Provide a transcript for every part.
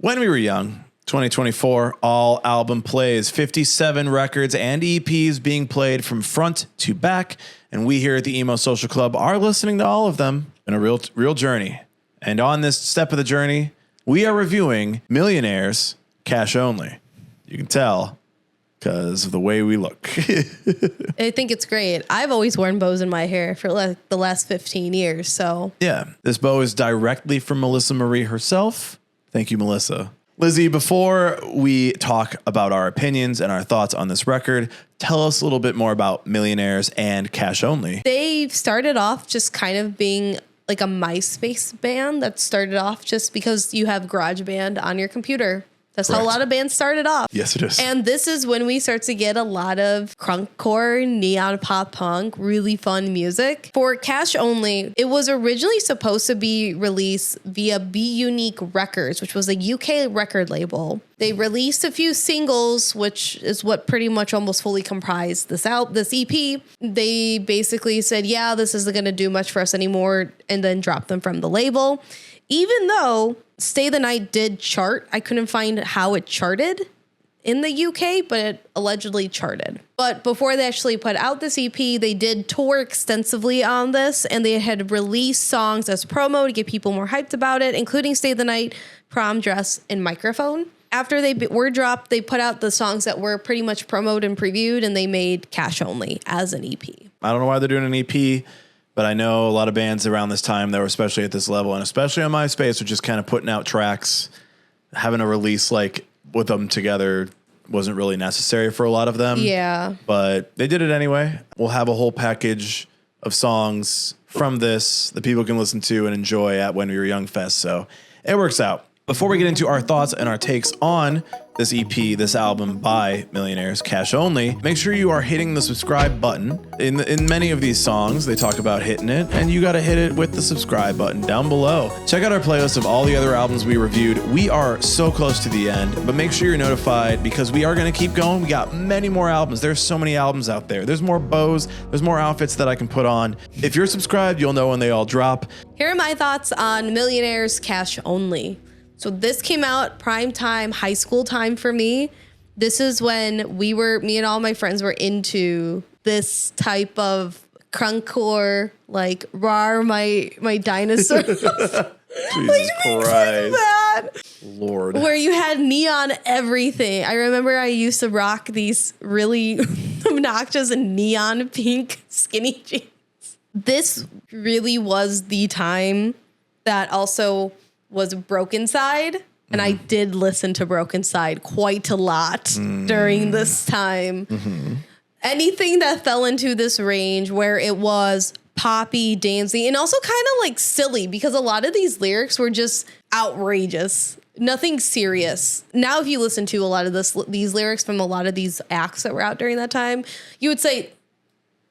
When we were young, 2024, all album plays, 57 records and EPs being played from front to back. And we here at the Emo Social Club are listening to all of them in a real journey. And on this step of the journey, we are reviewing Millionaires, Cash Only. You can tell because of the way we look. I think it's great. I've always worn bows in my hair for like the last 15 years. So yeah, this bow is directly from Melissa Marie herself. Thank you, Melissa. Lizzie, before we talk about our opinions and our thoughts on this record, tell us a little bit more about Millionaires and Cash Only. They started off just kind of being like a MySpace band that started off just because you have GarageBand on your computer. That's Correct. How a lot of bands started off. Yes, it is. And this is when we start to get a lot of crunkcore, neon pop punk, really fun music. For Cash Only, it was originally supposed to be released via Be Unique Records, which was a UK record label. They released a few singles, which is what pretty much almost fully comprised this EP. They basically said, yeah, this isn't going to do much for us anymore, and then dropped them from the label. Even though Stay the Night did chart, I couldn't find how it charted in the UK, but it allegedly charted. But before they actually put out this EP, they did tour extensively on this, and they had released songs as promo to get people more hyped about it, including Stay the Night, Prom Dress, and Microphone. After they were dropped, they put out the songs that were pretty much promoted and previewed, and they made Cash Only as an EP. I don't know why they're doing an EP. But I know a lot of bands around this time that were especially at this level and especially on MySpace were just kind of putting out tracks. Having a release like with them together wasn't really necessary for a lot of them. Yeah. But they did it anyway. We'll have a whole package of songs from this that people can listen to and enjoy at When We Were Young Fest. So it works out. Before we get into our thoughts and our takes on this EP, this album by Millionaires, Cash Only, make sure you are hitting the subscribe button. In many of these songs, they talk about hitting it, and you got to hit it with the subscribe button down below. Check out our playlist of all the other albums we reviewed. We are so close to the end, but make sure you're notified because we are going to keep going. We got many more albums. There's so many albums out there. There's more bows. There's more outfits that I can put on. If you're subscribed, you'll know when they all drop. Here are my thoughts on Millionaires, Cash Only. So this came out prime time, high school time for me. This is when me and all my friends were into this type of crunkcore, like rawr my dinosaur. Jesus like, Christ. That. Lord. Where you had neon everything. I remember I used to rock these really obnoxious neon pink skinny jeans. This really was the time that also was Broken Side, and I did listen to Broken Side quite a lot during this time. Anything that fell into this range where it was poppy, dancey, and also kind of like silly because a lot of these lyrics were just outrageous. Nothing serious. Now, if you listen to a lot of these lyrics from a lot of these acts that were out during that time, you would say,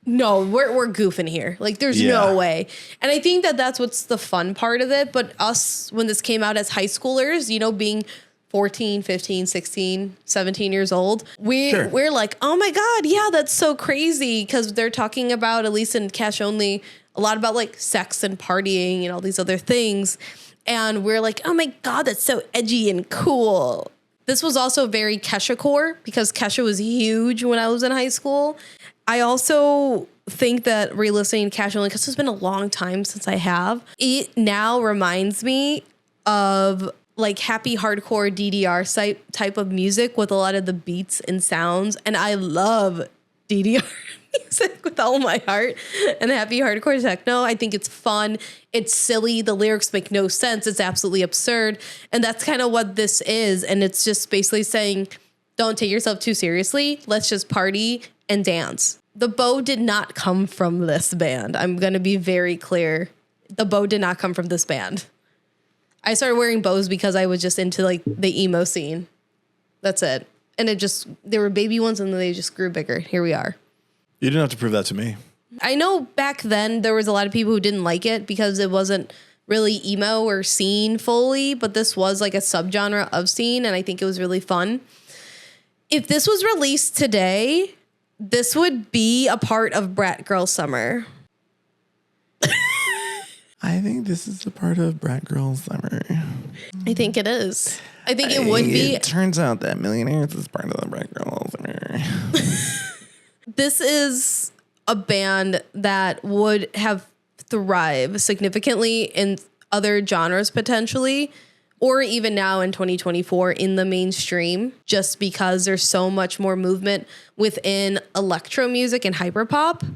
no, we're goofing here. Like, there's no way. And I think that that's what's the fun part of it. But us, when this came out as high schoolers, you know, being 14, 15, 16, 17 years old, we're like, oh my God, yeah, that's so crazy. Because they're talking about, at least in Cash Only, a lot about like sex and partying and all these other things. And we're like, oh my God, that's so edgy and cool. This was also very Kesha-core because Kesha was huge when I was in high school. I also think that re-listening to Cash Only, because it's been a long time since I have, it now reminds me of like happy hardcore DDR type of music with a lot of the beats and sounds. And I love DDR music with all my heart and happy hardcore techno. I think it's fun. It's silly. The lyrics make no sense. It's absolutely absurd. And that's kind of what this is. And it's just basically saying, don't take yourself too seriously. Let's just party and dance. The bow did not come from this band. I'm going to be very clear. The bow did not come from this band. I started wearing bows because I was just into like the emo scene. That's it. And there were baby ones and then they just grew bigger. Here we are. You didn't have to prove that to me. I know back then there was a lot of people who didn't like it because it wasn't really emo or scene fully, but this was like a subgenre of scene and I think it was really fun. If this was released today, this would be a part of Brat Girl Summer. I think this is a part of Brat Girl Summer. I think it is. I think it would be. It turns out that Millionaires is part of the Brat Girl Summer. This is a band that would have thrived significantly in other genres potentially, or even now in 2024 in the mainstream, just because there's so much more movement within electro music and hyperpop,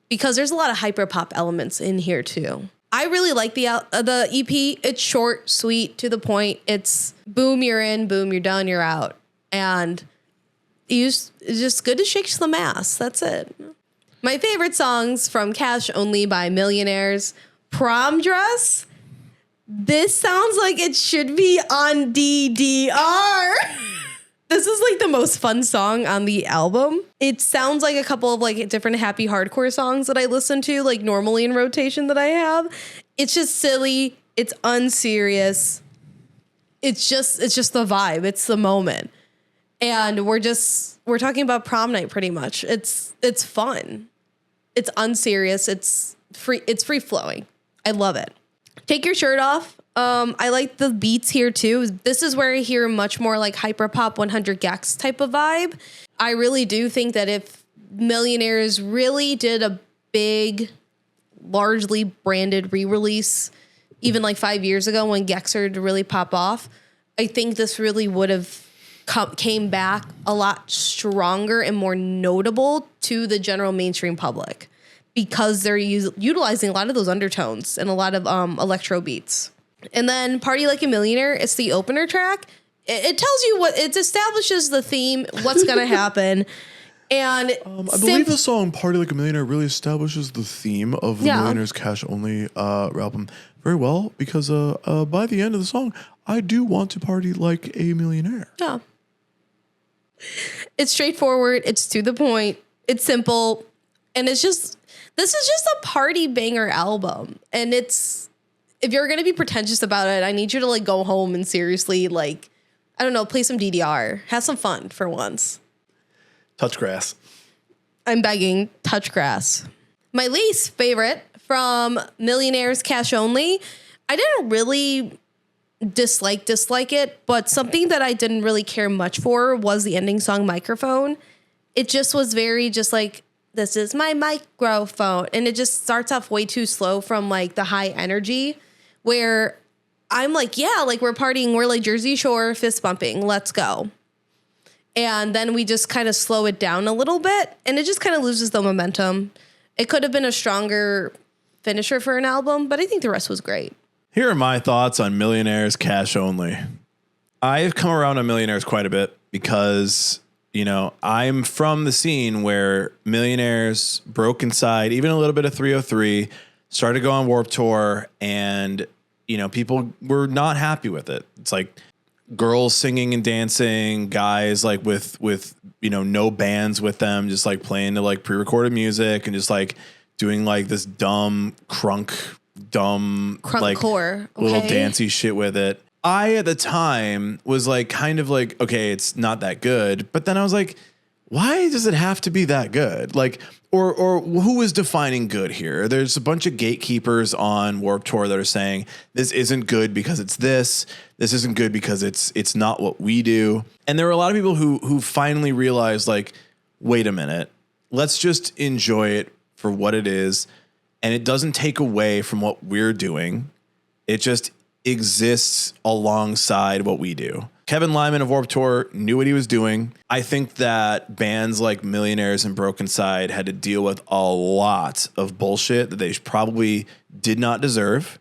because there's a lot of hyperpop elements in here too. I really like the EP. It's short, sweet, to the point. It's boom, you're in, boom, you're done, you're out. And it's just good to shake some ass. That's it. My favorite songs from Cash Only by Millionaires, Prom Dress. This sounds like it should be on DDR. This is like the most fun song on the album. It sounds like a couple of like different happy hardcore songs that I listen to like normally in rotation that I have. It's just silly. It's unserious. It's just the vibe. It's the moment. And we're talking about prom night pretty much. It's fun. It's unserious. It's free flowing. I love it. Take your shirt off. I like the beats here too. This is where I hear much more like hyperpop 100 gex type of vibe. I really do think that if Millionaires really did a big, largely branded re-release, even like 5 years ago when Gex started to really pop off, I think this really would have came back a lot stronger and more notable to the general mainstream public, because they're utilizing a lot of those undertones and a lot of electro beats. And then Party Like a Millionaire, it's the opener track. It tells you it establishes the theme, what's going to happen. And I believe the song Party Like a Millionaire really establishes the theme of the Millionaires Cash Only album very well, because by the end of the song, I do want to party like a millionaire. Yeah. It's straightforward. It's to the point. It's simple. And this is just a party banger album. And if you're going to be pretentious about it, I need you to like go home and seriously, like, I don't know, play some DDR. Have some fun for once. Touch grass. I'm begging, touch grass. My least favorite from Millionaires Cash Only, I didn't really dislike it, but something that I didn't really care much for was the ending song Microphone. It just was very just like, this is my microphone. And it just starts off way too slow from like the high energy, where I'm like, yeah, like we're partying. We're like Jersey Shore fist bumping. Let's go. And then we just kind of slow it down a little bit, and it just kind of loses the momentum. It could have been a stronger finisher for an album, but I think the rest was great. Here are my thoughts on Millionaires Cash Only. I've come around on Millionaires quite a bit because, you know, I'm from the scene where Millionaires broke inside, even a little bit of 303, started to go on Warped Tour, and, you know, people were not happy with it. It's like girls singing and dancing, guys like with you know, no bands with them, just like playing to like pre-recorded music and just like doing like this dumb crunk like core, okay, little dancey shit with it. I at the time was like kind of like, okay, it's not that good, but then I was like, why does it have to be that good? Like, or who is defining good here? There's a bunch of gatekeepers on Warped Tour that are saying this isn't good because it's this isn't good because it's not what we do. And there were a lot of people who finally realized, like, wait a minute, let's just enjoy it for what it is. And it doesn't take away from what we're doing. It just exists alongside what we do. Kevin Lyman of Warped Tour knew what he was doing. I think that bands like Millionaires and Broken Side had to deal with a lot of bullshit that they probably did not deserve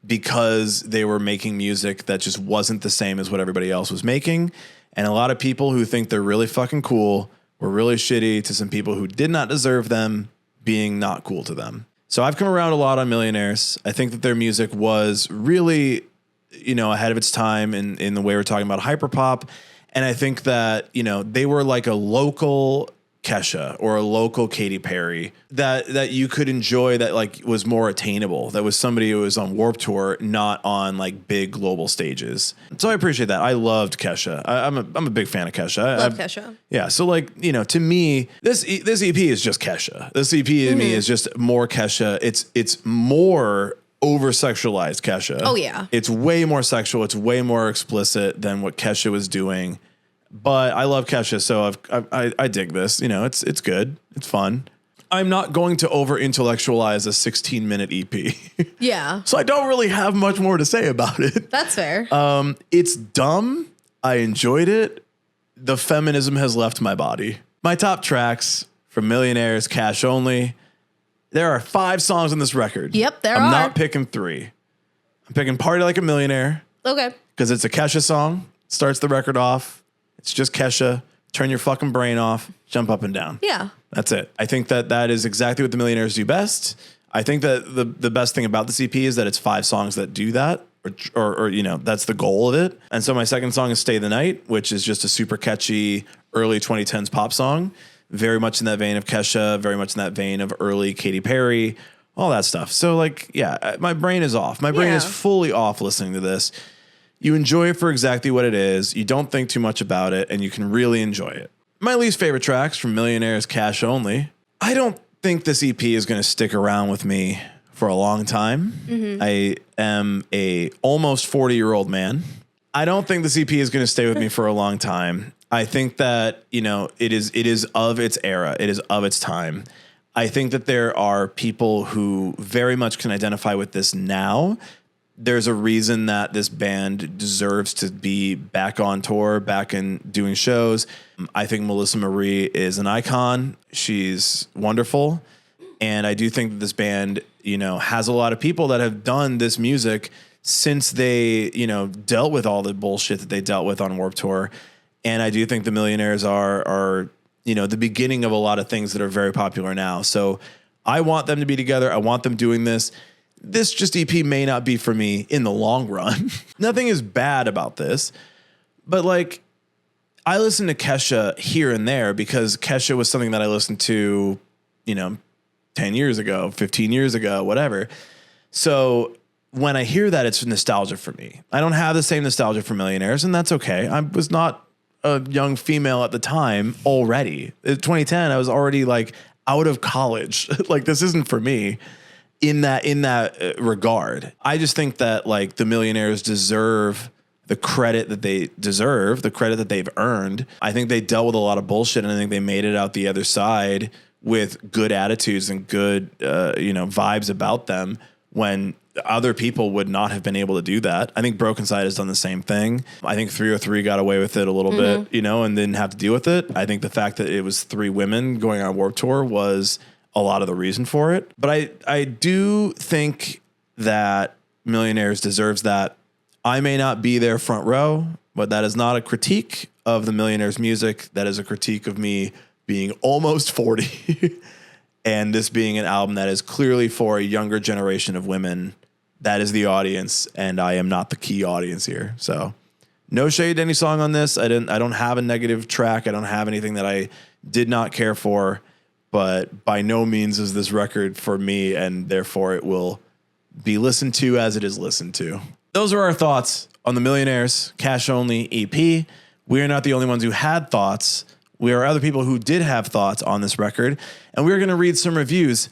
because they were making music that just wasn't the same as what everybody else was making. And a lot of people who think they're really fucking cool were really shitty to some people who did not deserve them being not cool to them. So I've come around a lot on Millionaires. I think that their music was really, you know, ahead of its time in the way we're talking about hyperpop. And I think that, you know, they were like a local Kesha or a local Katy Perry that you could enjoy, that like was more attainable. That was somebody who was on Warped Tour, not on like big global stages. So I appreciate that. I loved Kesha. I'm a big fan of Kesha. Love Kesha. Yeah. So like, you know, to me, this EP is just Kesha. This EP to me is just more Kesha. It's more over-sexualized Kesha. Oh, yeah. It's way more sexual. It's way more explicit than what Kesha was doing. But I love Kesha, so I dig this. You know, it's good. It's fun. I'm not going to over-intellectualize a 16-minute EP. Yeah. So I don't really have much more to say about it. That's fair. It's dumb. I enjoyed it. The feminism has left my body. My top tracks from Millionaires, Cash Only. There are 5 songs on this record. Yep, there I'm are. not picking 3. I'm picking Party Like a Millionaire. Okay. Because it's a Kesha song. Starts the record off. It's just Kesha. Turn your fucking brain off. Jump up and down. Yeah. That's it. I think that is exactly what the Millionaires do best. I think that the best thing about this EP is that it's 5 songs that do that, or you know, that's the goal of it. And so my second song is Stay the Night, which is just a super catchy early 2010s pop song. Very much in that vein of Kesha, very much in that vein of early Katy Perry, all that stuff. So like, yeah, my brain is off. My brain is fully off listening to this. You enjoy it for exactly what it is. You don't think too much about it, and you can really enjoy it. My least favorite tracks from Millionaires, Cash Only. I don't think this EP is going to stick around with me for a long time. Mm-hmm. I am a almost 40-year-old man. I don't think this EP is going to stay with me for a long time. I think that, you know, it is of its era. It is of its time. I think that there are people who very much can identify with this now. There's a reason that this band deserves to be back on tour, back and doing shows. I think Melissa Marie is an icon. She's wonderful. And I do think that this band, you know, has a lot of people that have done this music since they, you know, dealt with all the bullshit that they dealt with on Warped Tour. And I do think the Millionaires are, you know, the beginning of a lot of things that are very popular now. So I want them to be together. I want them doing this. This just EP may not be for me in the long run. Nothing is bad about this, but like I listen to Kesha here and there because Kesha was something that I listened to, you know, 10 years ago, 15 years ago, whatever. So when I hear that, it's nostalgia for me. I don't have the same nostalgia for Millionaires, and that's okay. I was not a young female at the time already. In 2010, I was already like out of college. Like this isn't for me. In that regard, I just think that like the Millionaires deserve the credit that they deserve, the credit that they've earned. I think they dealt with a lot of bullshit, and I think they made it out the other side with good attitudes and good, you know, vibes about them when other people would not have been able to do that. I think Broken Side has done the same thing. I think 303 got away with it a little bit, you know, and didn't have to deal with it. I think the fact that it was 3 women going on Warped Tour was a lot of the reason for it. But I do think that Millionaires deserves that. I may not be there front row, but that is not a critique of the Millionaires music. That is a critique of me being almost 40 and this being an album that is clearly for a younger generation of women. That is the audience, and I am not the key audience here. So no shade to any song on this. I don't have a negative track. I don't have anything that I did not care for. But by no means is this record for me, and therefore it will be listened to as it is listened to. Those are our thoughts on the Millionaires Cash Only EP. We are not the only ones who had thoughts. We are other people who did have thoughts on this record, and we're going to read some reviews.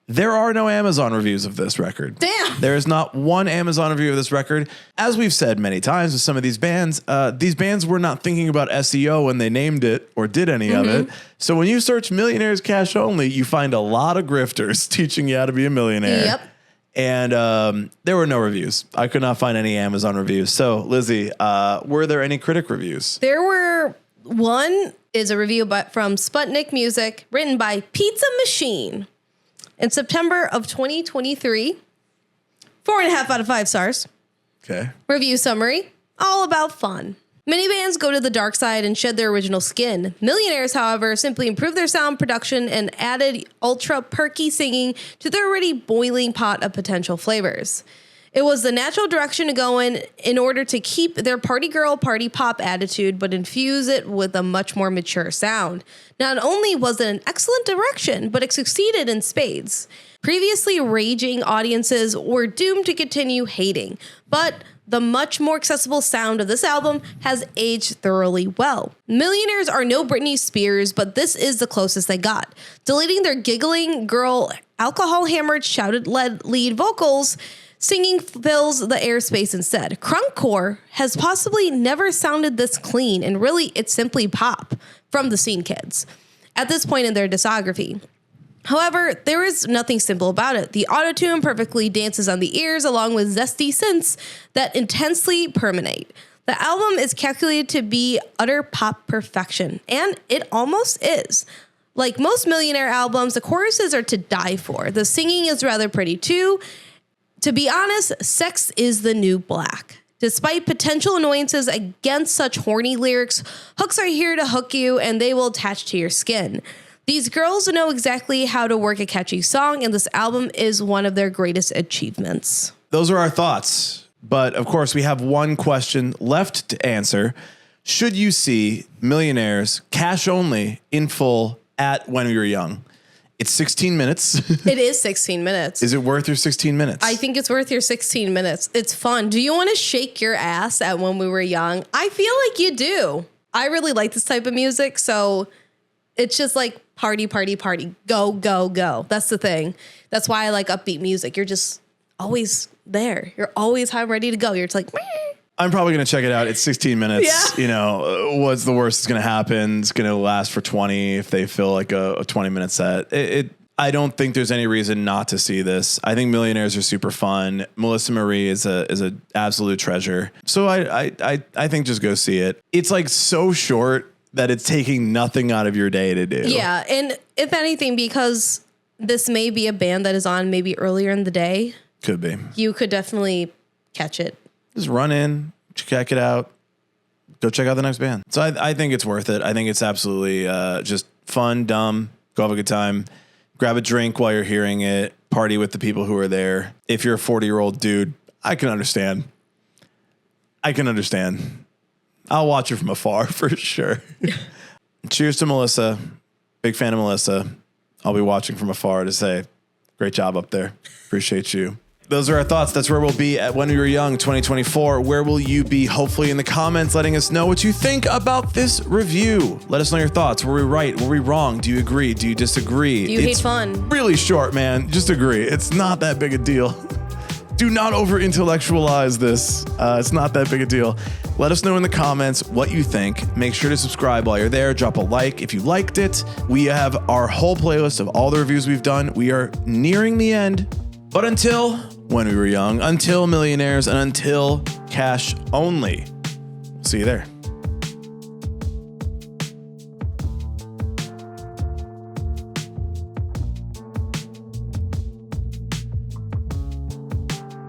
There are no Amazon reviews of this record. Damn. There is not one Amazon review of this record. As we've said many times with some of these bands were not thinking about SEO when they named it or did any of it. So when you search Millionaires Cash Only, you find a lot of grifters teaching you how to be a millionaire. Yep. And there were no reviews. I could not find any Amazon reviews. So Lizzie, were there any critic reviews? There were. One is a review from Sputnik Music, written by Pizza Machine. In September of 2023, 4.5 out of 5 stars. Okay. Review summary, all about fun. Many bands go to the dark side and shed their original skin. Millionaires, however, simply improved their sound production and added ultra perky singing to their already boiling pot of potential flavors. It was the natural direction to go in order to keep their party girl, party pop attitude, but infuse it with a much more mature sound. Not only was it an excellent direction, but it succeeded in spades. Previously raging audiences were doomed to continue hating, but the much more accessible sound of this album has aged thoroughly well. Millionaires are no Britney Spears, but this is the closest they got. Deleting their giggling girl, alcohol-hammered, shouted lead vocals, Singing fills the airspace instead. Crunkcore has possibly never sounded this clean, and really it's simply pop from the Scene Kids at this point in their discography. However, there is nothing simple about it. The autotune perfectly dances on the ears along with zesty synths that intensely permeate. The album is calculated to be utter pop perfection, and it almost is. Like most Millionaire albums, the choruses are to die for. The singing is rather pretty too. To be honest, sex is the new black. Despite potential annoyances against such horny lyrics, hooks are here to hook you and they will attach to your skin. These girls know exactly how to work a catchy song, and this album is one of their greatest achievements. Those are our thoughts. But of course, we have one question left to answer. Should you see Millionaires cash only in full at When We Were Young? It's 16 minutes. It is 16 minutes. Is it worth your 16 minutes? I think it's worth your 16 minutes. It's fun. Do you want to shake your ass at When We Were Young? I feel like you do. I really like this type of music, so it's just like party, party, party. Go, go, go. That's the thing. That's why I like upbeat music. You're just always there. You're always high, ready to go. You're just like, meh. I'm probably going to check it out. It's 16 minutes. Yeah. You know, what's the worst that's going to happen? It's going to last for 20 if they fill like a 20-minute set. I don't think there's any reason not to see this. I think Millionaires are super fun. Melissa Marie is a absolute treasure. So I think just go see it. It's like so short that it's taking nothing out of your day to do. Yeah, and if anything, because this may be a band that is on maybe earlier in the day. Could be. You could definitely catch it. Just run in, check it out, go check out the next band. So I think it's worth it. I think it's absolutely just fun, dumb, go have a good time, grab a drink while you're hearing it, party with the people who are there. If you're a 40-year-old dude, I can understand. I'll watch it from afar for sure. Cheers to Melissa. Big fan of Melissa. I'll be watching from afar to say, great job up there. Appreciate you. Those are our thoughts. That's where we'll be at When We Were Young 2024. Where will you be? Hopefully in the comments, letting us know what you think about this review. Let us know your thoughts. Were we right? Were we wrong? Do you agree? Do you disagree? Do you hate fun? Really short, man. Just agree. It's not that big a deal. Do not over-intellectualize this. It's not that big a deal. Let us know in the comments what you think. Make sure to subscribe while you're there. Drop a like if you liked it. We have our whole playlist of all the reviews we've done. We are nearing the end. But until When We Were Young, until Millionaires, and until Cash Only, see you there.